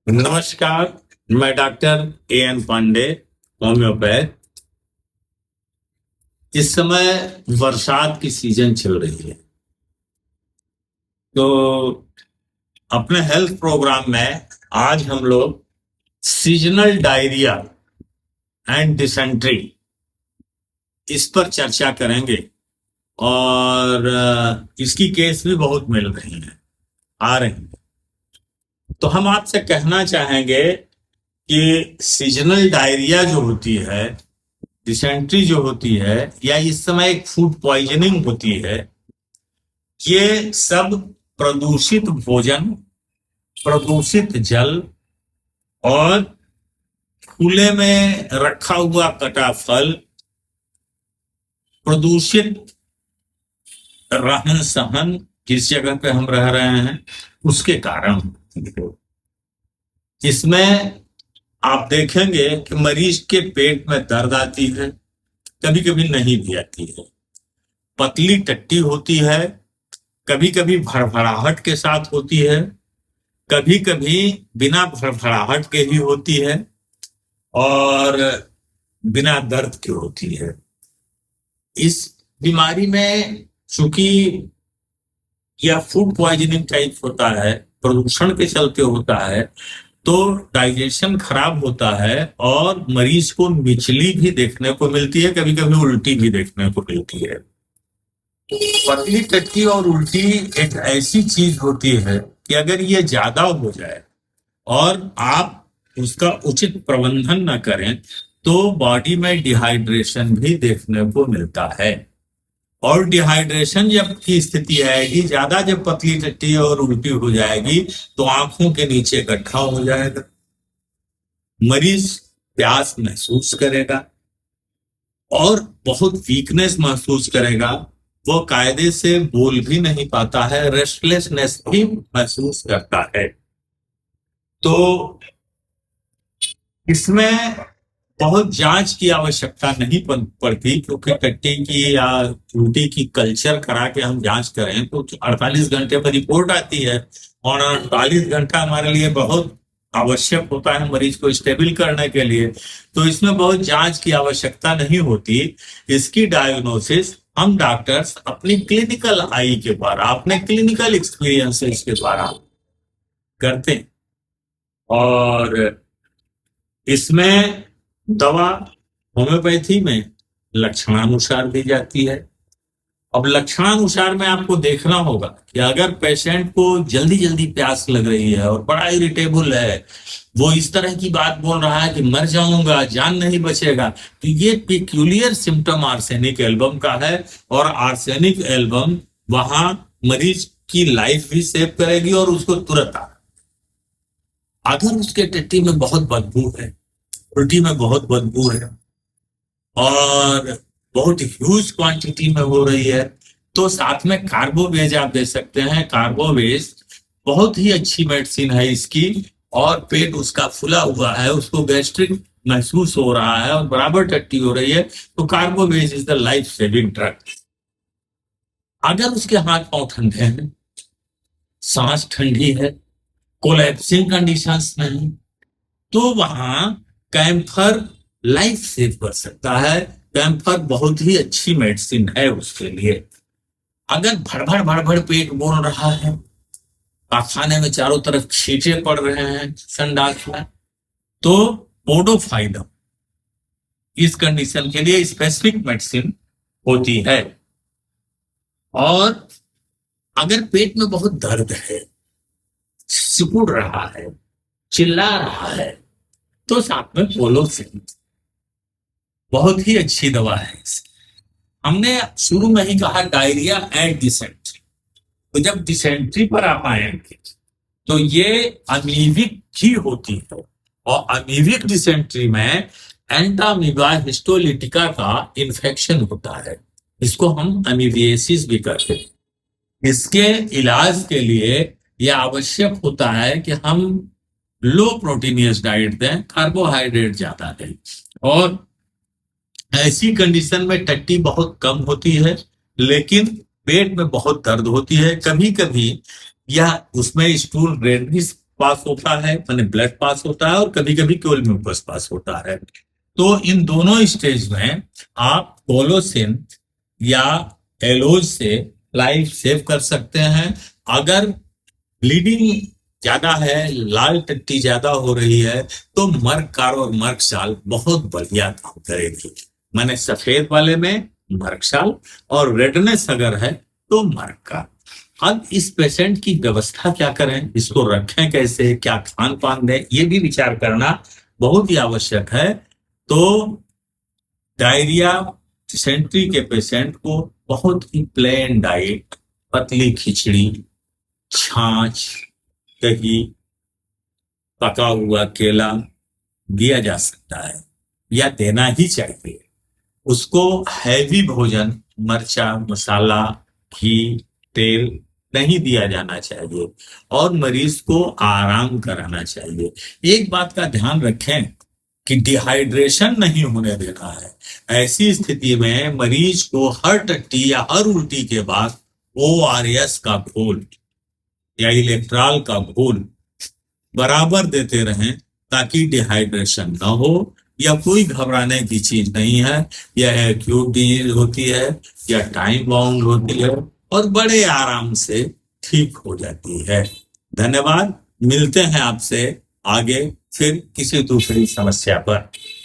नमस्कार। मैं doctor N Pandey, homeopath. इस समय बरसात की सीजन चल रही है, तो अपने हेल्थ प्रोग्राम में आज हम लोग सीजनल डायरिया एंड डिसेंट्री इस पर चर्चा करेंगे। और इसकी केस भी बहुत मिल रही हैं, आ रही हैं। तो हम आपसे कहना चाहेंगे कि सीजनल डायरिया जो होती है, डिसेंट्री जो होती है, या इस समय एक फूड पॉइजनिंग होती है, ये सब प्रदूषित भोजन, प्रदूषित जल और खुले में रखा हुआ कटा फल, प्रदूषित रहन सहन जिस जगह पे हम रह रहे हैं उसके कारण। इसमें आप देखेंगे कि मरीज के पेट में दर्द आती है, कभी कभी नहीं भी आती है, पतली टट्टी होती है, कभी कभी भड़भड़ाहट के साथ होती है, कभी कभी बिना भड़भड़ाहट के ही होती है, और बिना दर्द के होती है। इस बीमारी में चूंकि यह फूड पॉइजनिंग टाइप होता है, प्रदूषण के चलते होता है, तो डाइजेशन खराब होता है और मरीज को मिचली भी देखने को मिलती है, कभी कभी उल्टी भी देखने को मिलती है। पतली टट्टी और उल्टी एक ऐसी चीज होती है कि अगर ये ज्यादा हो जाए और आप उसका उचित प्रबंधन न करें तो बॉडी में डिहाइड्रेशन भी देखने को मिलता है। और डिहाइड्रेशन जब की स्थिति आएगी, ज्यादा जब पतली टट्टी और उल्टी हो जाएगी, तो आंखों के नीचे गड्ढा हो जाएगा, मरीज प्यास महसूस करेगा और बहुत वीकनेस महसूस करेगा, वो कायदे से बोल भी नहीं पाता है, रेस्टलेसनेस भी महसूस करता है। तो इसमें बहुत जांच की आवश्यकता नहीं पड़ती, क्योंकि टट्टी की या उल्टी की कल्चर करा के हम जांच करें तो 48 घंटे पर रिपोर्ट आती है, और 48 घंटा हमारे लिए बहुत आवश्यक होता है मरीज को स्टेबल करने के लिए। तो इसमें बहुत जांच की आवश्यकता नहीं होती। इसकी डायग्नोसिस हम डॉक्टर्स अपनी क्लिनिकल आई के द्वारा, अपने क्लिनिकल एक्सपीरियंसेस के द्वारा करते हैं। और इसमें दवा होम्योपैथी में लक्षणानुसार दी जाती है। अब लक्षणानुसार में आपको देखना होगा कि अगर पेशेंट को जल्दी जल्दी प्यास लग रही है और बड़ा इरिटेबल है, वो इस तरह की बात बोल रहा है कि मर जाऊंगा, जान नहीं बचेगा, तो ये पिक्यूलियर सिम्टम आर्सेनिक एल्बम का है। और आर्सेनिक एल्बम वहां मरीज की लाइफ भी सेव करेगी और उसको तुरंत अगर उसके टट्टी में बहुत बदबू है, उल्टी में बहुत बदबू है और बहुत ह्यूज क्वांटिटी में हो रही है, तो साथ में कार्बोवेज आप दे सकते हैं। कार्बोवेज बहुत ही अच्छी मेडिसिन है इसकी, और पेट उसका फुला हुआ है, उसको गैस्ट्रिक महसूस हो रहा है और बराबर टट्टी हो रही है, तो carbo veg is the life saving drug. अगर उसके हाथ पांव ठंडे हैं, सांस ठंडी है, कोलैप्सिंग कंडीशंस में है, तो वहां कैम्फर लाइफ सेव कर सकता है। कैम्फर बहुत ही अच्छी मेडिसिन है उसके लिए। अगर भड़भड़ भड़भड़ पेट बोल रहा है, खाने में चारों तरफ छींटे पड़ रहे हैं संडास में, तो पोडोफाइलम इस कंडीशन के लिए स्पेसिफिक मेडिसिन होती है। और अगर पेट में बहुत दर्द है, सिकुड़ रहा है, चिल्ला रहा है, तो साथ में पोलोसिन बहुत ही अच्छी दवा है। हमने शुरू में ही कहा डायरिया एंड डिसेंट्री, तो जब डिसेंट्री पर आप आएंगे तो ये अमीबिक ही होती है, और अमीबिक डिसेंट्री में एंटामीबा हिस्टोलिटिका का इन्फेक्शन होता है, इसको हम अमीबिएसिस भी कहते हैं। इसके इलाज के लिए यह आवश्यक होता है कि हम लो प्रोटीनियस डाइट दें, कार्बोहाइड्रेट ज्यादा दें। और ऐसी कंडीशन में टट्टी बहुत कम होती है, लेकिन पेट में बहुत दर्द होती है, कभी कभी यह उसमें स्टूल रेडनेस पास होता है, माने ब्लड पास होता है, और कभी कभी केवल म्यूकस पास होता है। तो इन दोनों स्टेज में आप कोलोसिन या एलोज से लाइफ सेव कर सकते हैं। अगर ब्लीडिंग ज्यादा है, लाल टट्टी ज्यादा हो रही है, तो मर्क कार और मर्क शाल बहुत बढ़िया काम करेगी। मैंने सफेद वाले में मर्क शाल, और रेडनेस अगर है तो मर्क कार। अब इस पेशेंट की व्यवस्था क्या करें, इसको रखें कैसे, क्या खान पान दें, ये भी विचार करना बहुत ही आवश्यक है। तो डायरिया डिसेंट्री के पेशेंट को बहुत ही प्लेन डाइट, पतली खिचड़ी, छाछ, दही, पका हुआ केला दिया जा सकता है या देना ही चाहिए। उसको हैवी भोजन, मर्चा, मसाला, घी, तेल नहीं दिया जाना चाहिए, और मरीज को आराम कराना चाहिए। एक बात का ध्यान रखें कि डिहाइड्रेशन नहीं होने देना है। ऐसी स्थिति में मरीज को हर टट्टी या हर उल्टी के बाद ORS का घोल या इलेक्ट्रॉल का घोल बराबर देते रहें, ताकि डिहाइड्रेशन ना हो। या कोई घबराने की चीज नहीं है, यह एक्यूट डिजीज होती है या टाइम बाउंड होती है, और बड़े आराम से ठीक हो जाती है। धन्यवाद। मिलते हैं आपसे आगे फिर किसी दूसरी समस्या पर।